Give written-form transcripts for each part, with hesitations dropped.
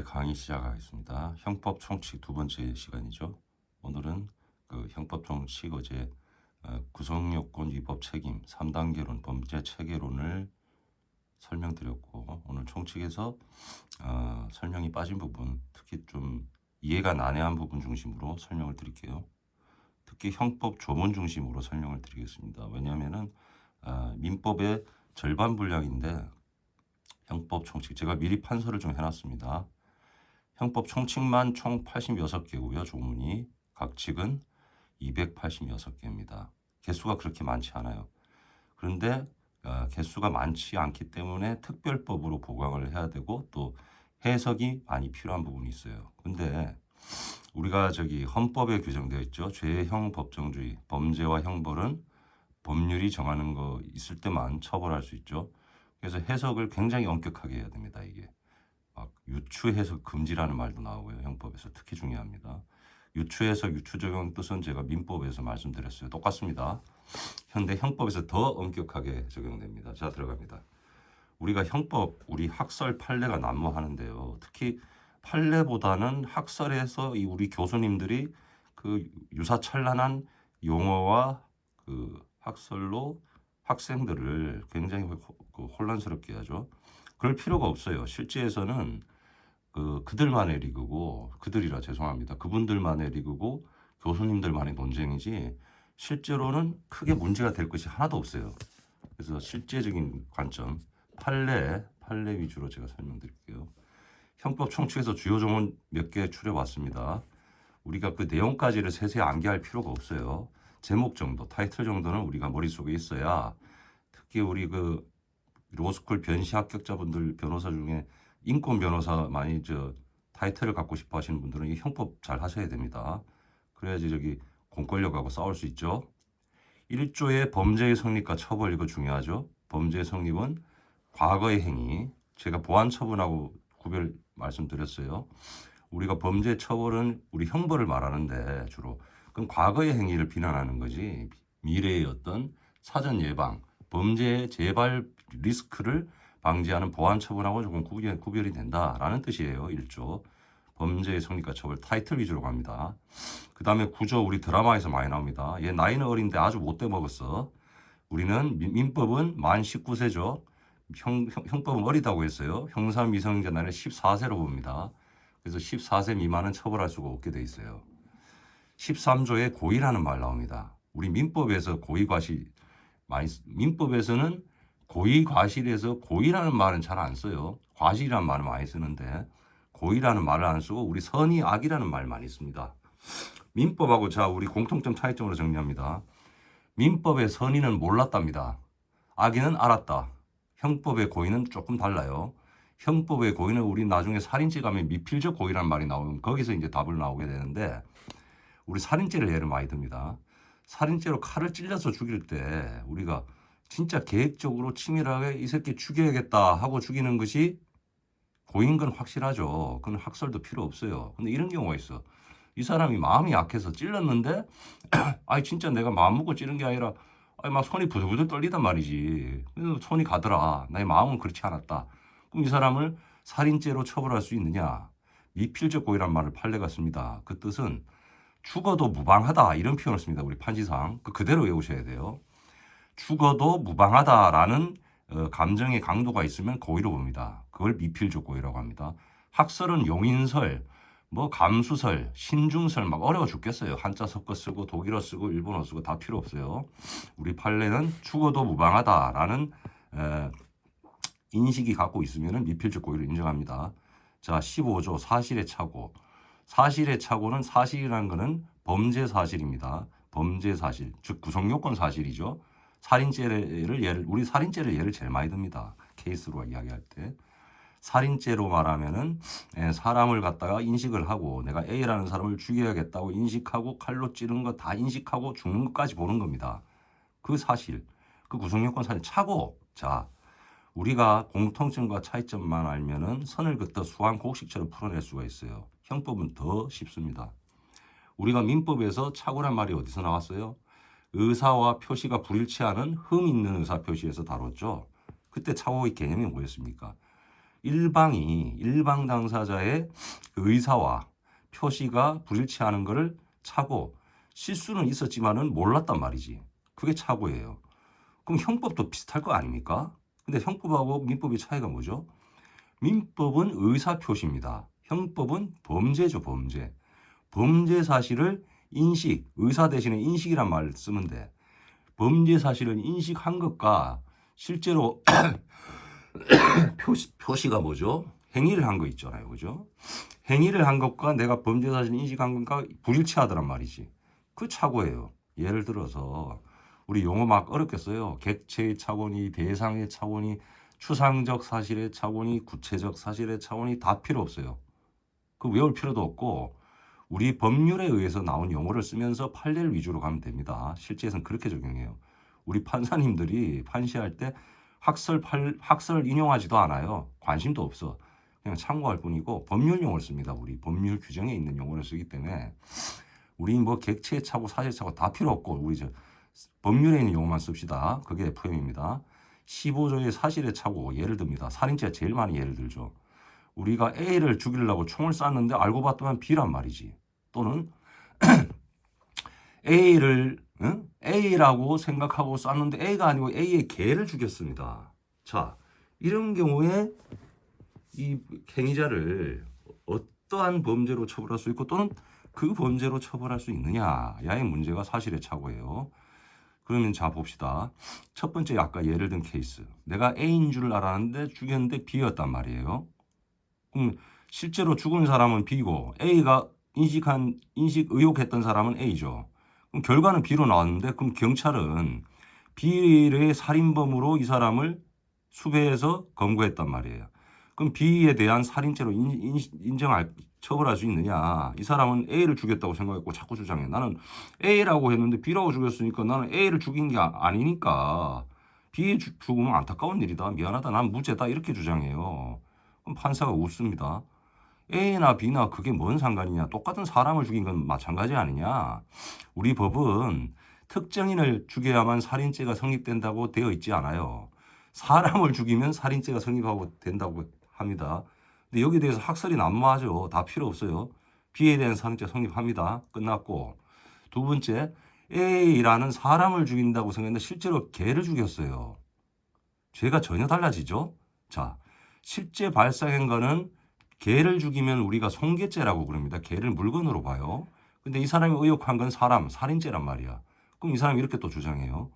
네, 강의 시작하겠습니다. 형법 총칙 두 번째 시간이죠. 오늘은 그 형법 총칙 어제 구성요건 위법 책임 3단계론 범죄 체계론을 설명드렸고, 오늘 총칙에서 설명이 빠진 부분, 특히 좀 이해가 난해한 부분 중심으로 설명을 드릴게요. 특히 형법 조문 중심으로 설명을 드리겠습니다. 왜냐하면은 민법의 절반 분량인데 형법 총칙 제가 미리 판서를 좀 해놨습니다. 형법 총칙만 총 86개고요. 조문이 각 칙은 286개입니다. 개수가 그렇게 많지 않아요. 그런데 개수가 많지 않기 때문에 특별법으로 보강을 해야 되고 또 해석이 많이 필요한 부분이 있어요. 근데 우리가 헌법에 규정되어 있죠. 죄형 법정주의, 범죄와 형벌은 법률이 정하는 거 있을 때만 처벌할 수 있죠. 그래서 해석을 굉장히 엄격하게 해야 됩니다. 이게 막 유추해석 금지라는 말도 나오고요. 형법에서 특히 중요합니다. 유추해석, 유추적용 뜻은 제가 민법에서 말씀드렸어요. 똑같습니다. 현대 형법에서 더 엄격하게 적용됩니다. 자, 들어갑니다. 우리가 형법, 우리 학설 판례가 난무하는데요. 특히 판례보다는 학설에서 이 우리 교수님들이 그 유사찬란한 용어와 그 학설로 학생들을 굉장히 혼란스럽게 하죠. 그럴 필요가 없어요. 실제에서는 그들만의 리그고, 그들이라 죄송합니다. 그분들만의 리그고 교수님들만의 논쟁이지 실제로는 크게 문제가 될 것이 하나도 없어요. 그래서 실제적인 관점, 판례 위주로 제가 설명드릴게요. 형법 총칙에서 주요 조문 몇 개 추려봤습니다. 우리가 그 내용까지를 세세히 암기할 필요가 없어요. 제목 정도, 타이틀 정도는 우리가 머릿속에 있어야, 특히 우리 로스쿨 변시 합격자분들 변호사 중에 인권 변호사 많이 타이틀을 갖고 싶어 하시는 분들은 이 형법 잘 하셔야 됩니다. 그래야지 공권력하고 싸울 수 있죠. 1조의 범죄의 성립과 처벌, 이거 중요하죠. 범죄의 성립은 과거의 행위, 제가 보안 처분하고 구별 말씀드렸어요. 우리가 범죄 처벌은 우리 형벌을 말하는데 주로 그럼 과거의 행위를 비난하는 거지 미래의 어떤 사전 예방, 범죄 재발 리스크를 방지하는 보안 처분하고 조금 구별이 된다라는 뜻이에요. 1조. 범죄의 성립과 처벌 타이틀 위주로 갑니다. 그 다음에 9조 우리 드라마에서 많이 나옵니다. 얘 나이는 어린데 아주 못돼 먹었어. 우리는 민법은 만 19세죠. 형법은 어리다고 했어요. 형사 미성년자 나이를 14세로 봅니다. 그래서 14세 미만은 처벌할 수가 없게 돼 있어요. 13조에 고의라는 말 나옵니다. 우리 민법에서 고의과실 민법에서는 고의과실에서 고의라는 말은 잘 안 써요. 과실이라는 말을 많이 쓰는데 고의라는 말을 안 쓰고 우리 선의 악이라는 말 많이 씁니다. 민법하고 우리 공통점 차이점으로 정리합니다. 민법의 선의는 몰랐답니다. 악의는 알았다. 형법의 고의는 조금 달라요. 형법의 고의는 우리 나중에 살인죄 가면 미필적 고의라는 말이 나오면 거기서 이제 답을 나오게 되는데 우리 살인죄를 예를 많이 듭니다. 살인죄로 칼을 찔러서 죽일 때 우리가 진짜 계획적으로 치밀하게 이 새끼 죽여야겠다 하고 죽이는 것이 고의인 건 확실하죠. 그건 학설도 필요 없어요. 근데 이런 경우가 있어. 이 사람이 마음이 약해서 찔렀는데 아니 진짜 내가 마음 먹고 찌른 게 아니라 아니 막 손이 부들부들 떨리단 말이지. 그래서 손이 가더라. 나의 마음은 그렇지 않았다. 그럼 이 사람을 살인죄로 처벌할 수 있느냐? 미필적 고의란 말을 판례가 씁니다. 그 뜻은 죽어도 무방하다 이런 표현을 씁니다. 우리 판지상 그대로 외우셔야 돼요. 죽어도 무방하다라는 감정의 강도가 있으면 고의로 봅니다. 그걸 미필적 고의라고 합니다. 학설은 용인설, 감수설, 신중설 막 어려워 죽겠어요. 한자 섞어 쓰고 독일어 쓰고 일본어 쓰고 다 필요 없어요. 우리 판례는 죽어도 무방하다라는 인식이 갖고 있으면 미필적 고의를 인정합니다. 자, 15조 사실의 착오. 사실의 착오는 사실이라는 것은 범죄 사실입니다. 범죄 사실, 즉 구성요건 사실이죠. 우리 살인죄를 예를 제일 많이 듭니다. 케이스로 이야기할 때. 살인죄로 말하면은 사람을 갖다가 인식을 하고 내가 A라는 사람을 죽여야겠다고 인식하고 칼로 찌른 거 다 인식하고 죽는 것까지 보는 겁니다. 그 사실, 그 구성요건 사실 착오. 자, 우리가 공통점과 차이점만 알면은 선을 긋다 수학 공식처럼 풀어낼 수가 있어요. 형법은 더 쉽습니다. 우리가 민법에서 착오란 말이 어디서 나왔어요? 의사와 표시가 불일치하는 흠 있는 의사 표시에서 다뤘죠. 그때 착오의 개념이 뭐였습니까? 일방 당사자의 그 의사와 표시가 불일치하는 것을 착오, 실수는 있었지만은 몰랐단 말이지. 그게 착오예요. 그럼 형법도 비슷할 거 아닙니까? 근데 형법하고 민법의 차이가 뭐죠? 민법은 의사표시입니다. 형법은 범죄죠, 범죄. 범죄 사실을 인식, 의사 대신에 인식이란 말을 쓰면 돼. 범죄 사실을 인식한 것과 실제로 표시가 뭐죠? 행위를 한 거 있잖아요. 그죠? 행위를 한 것과 내가 범죄 사실을 인식한 것과 불일치하더란 말이지. 그 착오예요. 예를 들어서 우리 용어 막 어렵게 써요. 객체의 착오니, 대상의 착오니, 추상적 사실의 착오니, 구체적 사실의 착오니 다 필요 없어요. 그 외울 필요도 없고 우리 법률에 의해서 나온 용어를 쓰면서 판례를 위주로 가면 됩니다. 실제에서는 그렇게 적용해요. 우리 판사님들이 판시할 때 학설 인용하지도 않아요. 관심도 없어. 그냥 참고할 뿐이고 법률 용어를 씁니다. 우리 법률 규정에 있는 용어를 쓰기 때문에 우리 뭐 객체 착오, 사실 착오 다 필요 없고 우리 법률에 있는 용어만 씁시다. 그게 FM입니다. 15조의 사실의 착오 예를 듭니다. 살인죄가 제일 많이 예를 들죠. 우리가 A를 죽이려고 총을 쐈는데 알고 봤더니 B란 말이지. 또는 A를 A라고 생각하고 쐈는데 A가 아니고 A의 개를 죽였습니다. 자, 이런 경우에 이 행위자를 어떠한 범죄로 처벌할 수 있고 또는 그 범죄로 처벌할 수 있느냐야의 문제가 사실의 착오예요. 그러면 자 봅시다. 첫 번째 아까 예를 든 케이스. 내가 A인 줄 알았는데 죽였는데 B였단 말이에요. 그럼 실제로 죽은 사람은 B고 A가 인식 의혹했던 사람은 A죠. 그럼 결과는 B로 나왔는데 그럼 경찰은 B의 살인범으로 이 사람을 수배해서 검거했단 말이에요. 그럼 B에 대한 살인죄로 처벌할 수 있느냐? 이 사람은 A를 죽였다고 생각했고 자꾸 주장해. 나는 A라고 했는데 B라고 죽였으니까 나는 A를 죽인 게 아니니까 B의 죽음은 안타까운 일이다. 미안하다. 난 무죄다. 이렇게 주장해요. 그럼 판사가 웃습니다. A나 B나 그게 뭔 상관이냐. 똑같은 사람을 죽인 건 마찬가지 아니냐. 우리 법은 특정인을 죽여야만 살인죄가 성립된다고 되어 있지 않아요. 사람을 죽이면 살인죄가 성립하고 된다고 합니다. 근데 여기에 대해서 학설이 난무하죠. 다 필요 없어요. B에 대한 살인죄 성립합니다. 끝났고 두 번째 A라는 사람을 죽인다고 생각했는데 실제로 개를 죽였어요. 죄가 전혀 달라지죠. 자, 실제 발생한 거는 개를 죽이면 우리가 손괴죄라고 그럽니다. 개를 물건으로 봐요. 근데 이 사람이 의혹한 건 살인죄란 말이야. 그럼 이 사람이 이렇게 또 주장해요.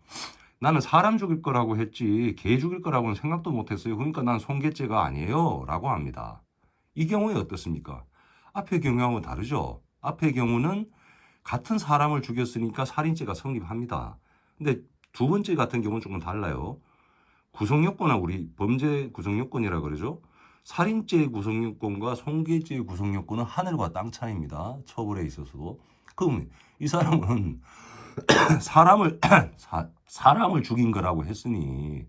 나는 사람 죽일 거라고 했지 개 죽일 거라고는 생각도 못했어요. 그러니까 난 손괴죄가 아니에요. 라고 합니다. 이 경우에 어떻습니까? 앞의 경우하고는 다르죠. 앞의 경우는 같은 사람을 죽였으니까 살인죄가 성립합니다. 근데 두 번째 같은 경우는 조금 달라요. 구성요건은 우리 범죄 구성요건이라 그러죠. 살인죄의 구성요건과 손괴죄의 구성요건은 하늘과 땅 차이입니다. 처벌에 있어서도. 그럼 이 사람은 사람을 죽인 거라고 했으니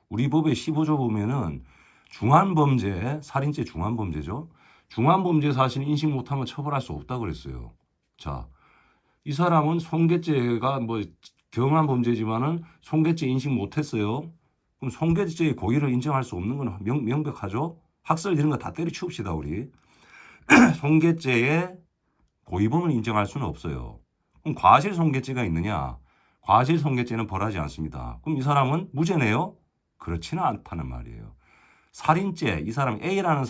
우리 법의 15조 보면은 중환범죄, 살인죄 중환범죄죠. 중환범죄 사실 인식 못하면 처벌할 수 없다고 그랬어요. 자, 이 사람은 손괴죄가 뭐 경한 범죄지만은 손괴죄 인식 못했어요. 그럼 손괴죄의 고의를 인정할 수 없는 건 명백하죠. 학설 이런 거 다 때려치웁시다 우리. 손괴죄의 고의범을 인정할 수는 없어요. 그럼 과실 손괴죄가 있느냐? 과실 손괴죄는 벌하지 않습니다. 그럼 이 사람은 무죄네요? 그렇지는 않다는 말이에요. 살인죄, 이 사람 A라는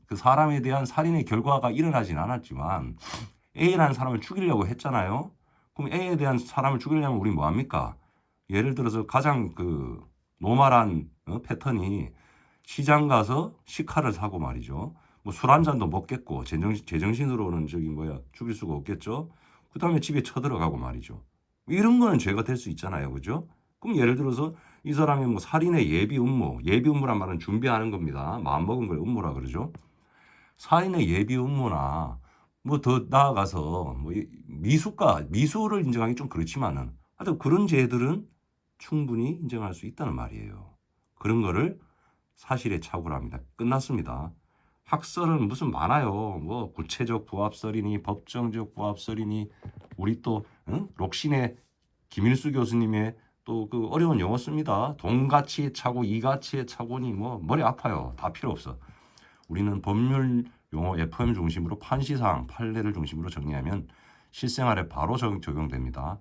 그 사람에 대한 살인의 결과가 일어나진 않았지만 A라는 사람을 죽이려고 했잖아요. 그럼 A에 대한 사람을 죽이려면 우리 뭐 합니까? 예를 들어서 가장 그 노멀한 패턴이 시장 가서 식칼을 사고 말이죠. 뭐 술 한 잔도 먹겠고 제정신으로는 죽일 수가 없겠죠. 그 다음에 집에 쳐들어가고 말이죠. 이런 거는 죄가 될 수 있잖아요. 그죠? 그럼 예를 들어서 이 사람이 뭐 살인의 예비 음모란 말은 준비하는 겁니다. 마음먹은 걸 음모라 그러죠. 살인의 예비 음모나 뭐 더 나아가서 뭐 미수를 인정하기 좀 그렇지만은 하여튼 그런 죄들은 충분히 인정할 수 있다는 말이에요. 그런 거를 사실에 착오를 합니다. 끝났습니다. 학설은 무슨 많아요. 뭐 구체적 부합설이니 법정적 부합설이니 우리 또 록신의 김일수 교수님의 또 그 어려운 용어 씁니다. 동가치의 착오, 이가치의 착오니 뭐 머리 아파요. 다 필요 없어. 우리는 법률 용어 FM 중심으로 판시사항, 판례를 중심으로 정리하면 실생활에 바로 적용됩니다.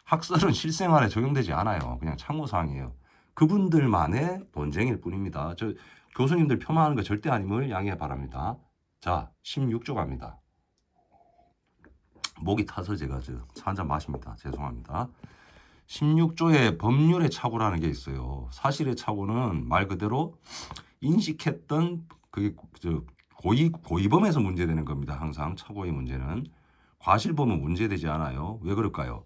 학설은 실생활에 적용되지 않아요. 그냥 참고사항이에요. 그분들만의 본쟁일 뿐입니다. 저 교수님들 폄하하는 거 절대 아님을 양해 바랍니다. 자, 16조 갑니다. 목이 타서 제가 차 한잔 마십니다. 죄송합니다. 16조에 법률의 착오라는 게 있어요. 사실의 착오는 말 그대로 인식했던 그게 고의범에서 문제되는 겁니다. 항상 착오의 문제는. 과실범은 문제되지 않아요. 왜 그럴까요?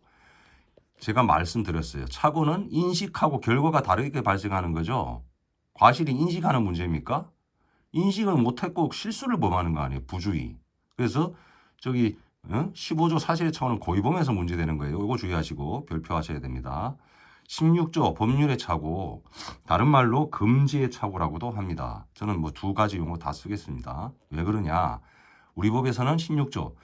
제가 말씀드렸어요. 착오는 인식하고 결과가 다르게 발생하는 거죠. 과실이 인식하는 문제입니까? 인식을 못했고 실수를 범하는 거 아니에요. 부주의. 그래서 15조 사실의 착오는 고의범에서 문제되는 거예요. 이거 주의하시고 별표하셔야 됩니다. 16조 법률의 착오, 다른 말로 금지의 착오라고도 합니다. 저는 뭐 두 가지 용어 다 쓰겠습니다. 왜 그러냐? 우리 법에서는 16조,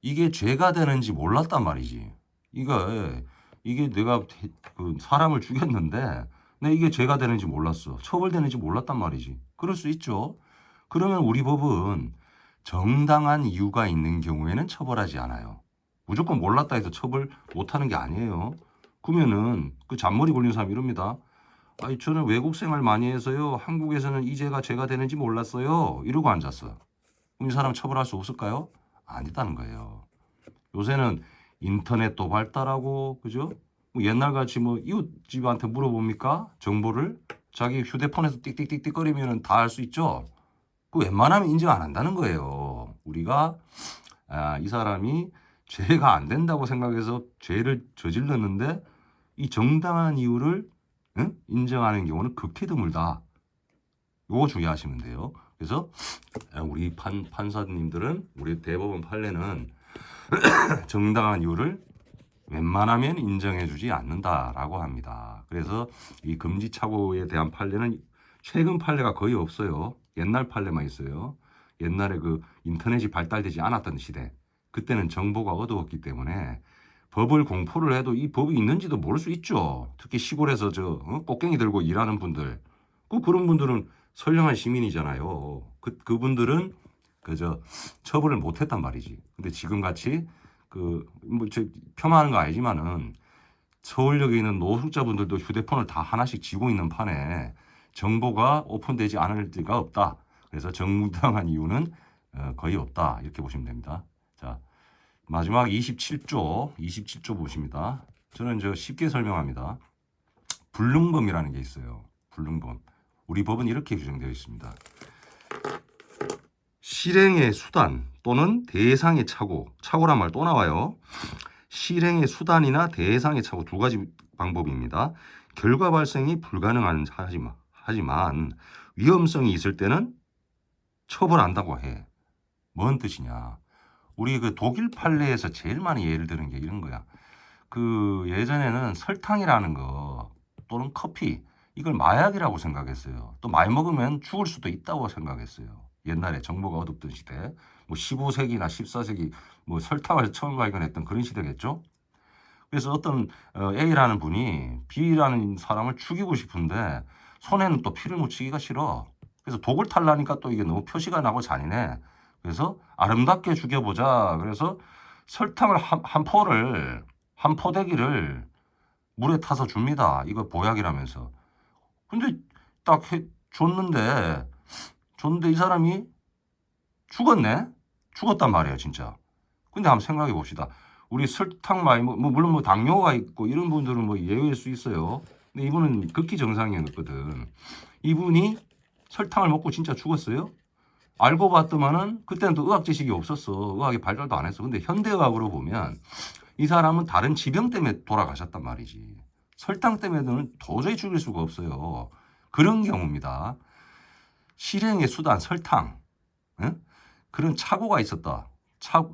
이게 죄가 되는지 몰랐단 말이지. 이게 내가 사람을 죽였는데 내 이게 죄가 되는지 몰랐어. 처벌되는지 몰랐단 말이지. 그럴 수 있죠. 그러면 우리 법은 정당한 이유가 있는 경우에는 처벌하지 않아요. 무조건 몰랐다 해서 처벌 못하는 게 아니에요. 그러면은 그 잔머리 굴리는 사람 이럽니다. 아니 저는 외국 생활 많이 해서요. 한국에서는 이 죄가 죄가 되는지 몰랐어요. 이러고 앉았어. 그럼 이 사람 처벌할 수 없을까요? 아니다는 거예요. 요새는 인터넷도 발달하고 그죠? 뭐 옛날같이 뭐 이웃집한테 물어봅니까? 정보를 자기 휴대폰에서 띡띡띡띡 거리면 다 알 수 있죠. 그 웬만하면 인정 안 한다는 거예요. 우리가 이 사람이 죄가 안 된다고 생각해서 죄를 저질렀는데 이 정당한 이유를 인정하는 경우는 극히 드물다. 요거 주의하시면 돼요. 그래서 우리 판사님들은 우리 대법원 판례는 정당한 이유를 웬만하면 인정해주지 않는다라고 합니다. 그래서 이 금지착오에 대한 판례는 최근 판례가 거의 없어요. 옛날 판례만 있어요. 옛날에 그 인터넷이 발달되지 않았던 시대. 그때는 정보가 어두웠기 때문에 법을 공포를 해도 이 법이 있는지도 모를 수 있죠. 특히 시골에서 꽃갱이 들고 일하는 분들. 그런 분들은 선량한 시민이잖아요. 그분들은 처벌을 못했단 말이지. 근데 지금같이 폄하하는 거 아니지만은 서울역에 있는 노숙자분들도 휴대폰을 다 하나씩 쥐고 있는 판에 정보가 오픈되지 않을 리가 없다. 그래서 정당한 이유는 거의 없다. 이렇게 보시면 됩니다. 자, 마지막 27조 보십니다. 저는 쉽게 설명합니다. 불능범이라는 게 있어요. 불능범. 우리 법은 이렇게 규정되어 있습니다. 실행의 수단 또는 대상의 착오란 말 또 나와요. 실행의 수단이나 대상의 착오 두 가지 방법입니다. 결과 발생이 불가능한 하지만 위험성이 있을 때는 처벌한다고 해. 뭔 뜻이냐? 우리 독일 판례에서 제일 많이 예를 드는 게 이런 거야. 예전에는 설탕이라는 거 또는 커피 이걸 마약이라고 생각했어요. 또 많이 먹으면 죽을 수도 있다고 생각했어요. 옛날에 정보가 어둡던 시대, 15세기나 14세기 설탕을 처음 발견했던 그런 시대겠죠. 그래서 어떤 A라는 분이 B라는 사람을 죽이고 싶은데 손에는 또 피를 묻히기가 싫어. 그래서 독을 탈라니까 또 이게 너무 표시가 나고 잔인해. 그래서 아름답게 죽여보자. 그래서 설탕을 한 포대기를 물에 타서 줍니다. 이거 보약이라면서. 근데 딱 줬는데 이 사람이 죽었단 말이에요, 진짜. 근데 한번 생각해 봅시다. 우리 설탕 많이 물론 당뇨가 있고 이런 분들은 예외일 수 있어요. 근데 이분은 극히 정상이었거든. 이분이 설탕을 먹고 진짜 죽었어요? 알고 봤더만은 그때는 또 의학 지식이 없었어. 의학이 발달도 안 했어. 근데 현대의학으로 보면 이 사람은 다른 지병 때문에 돌아가셨단 말이지. 설탕 때문에는 도저히 죽일 수가 없어요. 그런 경우입니다. 실행의 수단 설탕. 응? 그런 착오가 있었다.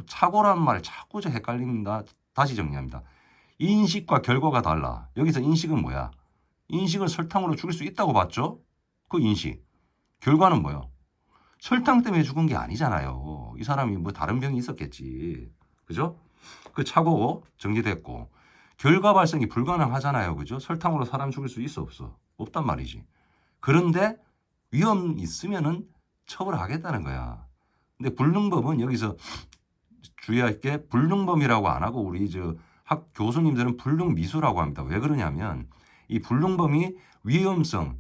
착오란 말 자꾸 헷갈립니다. 다시 정리합니다. 인식과 결과가 달라. 여기서 인식은 뭐야? 인식은 설탕으로 죽일 수 있다고 봤죠? 그 인식. 결과는 뭐야? 설탕 때문에 죽은 게 아니잖아요. 이 사람이 다른 병이 있었겠지. 그죠? 그 착오 정리됐고. 결과 발생이 불가능하잖아요. 그죠? 설탕으로 사람 죽일 수 있어 없어? 없단 말이지. 그런데 위험 있으면은 처벌하겠다는 거야. 근데 불능범은 여기서 주의할 게 불능범이라고 안 하고 우리 저 학 교수님들은 불능미수라고 합니다. 왜 그러냐면 이 불능범이 위험성이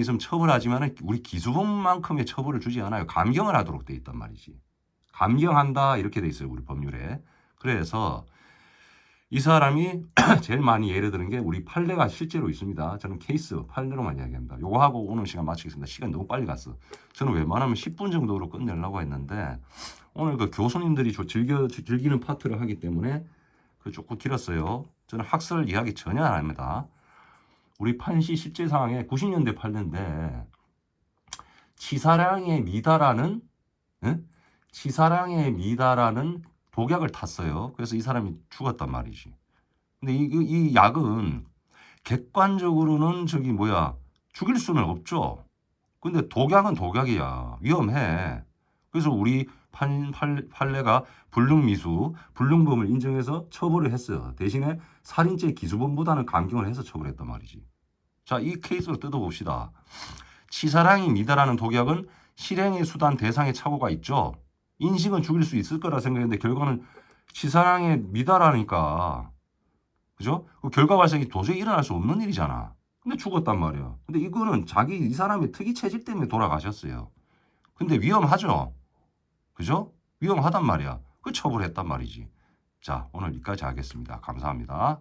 있으면 처벌하지만 우리 기수범만큼의 처벌을 주지 않아요. 감경을 하도록 돼 있단 말이지. 감경한다 이렇게 돼 있어요. 우리 법률에. 그래서 이 사람이 제일 많이 예를 드는 게 우리 판례가 실제로 있습니다. 저는 케이스 판례로만 이야기합니다. 요거 하고 오늘 시간 마치겠습니다. 시간 너무 빨리 갔어. 저는 웬만하면 10분 정도로 끝내려고 했는데 오늘 그 교수님들이 즐기는 파트를 하기 때문에 그 조금 길었어요. 저는 학설 이야기 전혀 안 합니다. 우리 판시 실제 상황에 90년대 판례인데 치사량에 미다라는 독약을 탔어요. 그래서 이 사람이 죽었단 말이지. 근데 이 약은 객관적으로는 죽일 수는 없죠. 근데 독약은 독약이야. 위험해. 그래서 우리 판례가 불능범을 인정해서 처벌을 했어요. 대신에 살인죄 기수범보다는 감경을 해서 처벌했단 말이지. 자, 이 케이스로 뜯어봅시다. 치사량이 미다라는 독약은 실행의 수단 대상의 착오가 있죠. 인식은 죽일 수 있을 거라 생각했는데 결과는 치사량에 미다라니까. 그죠? 그 결과 발생이 도저히 일어날 수 없는 일이잖아. 근데 죽었단 말이야. 근데 이거는 이 사람의 특이 체질 때문에 돌아가셨어요. 근데 위험하죠? 그죠? 위험하단 말이야. 그 처벌했단 말이지. 자, 오늘 여기까지 하겠습니다. 감사합니다.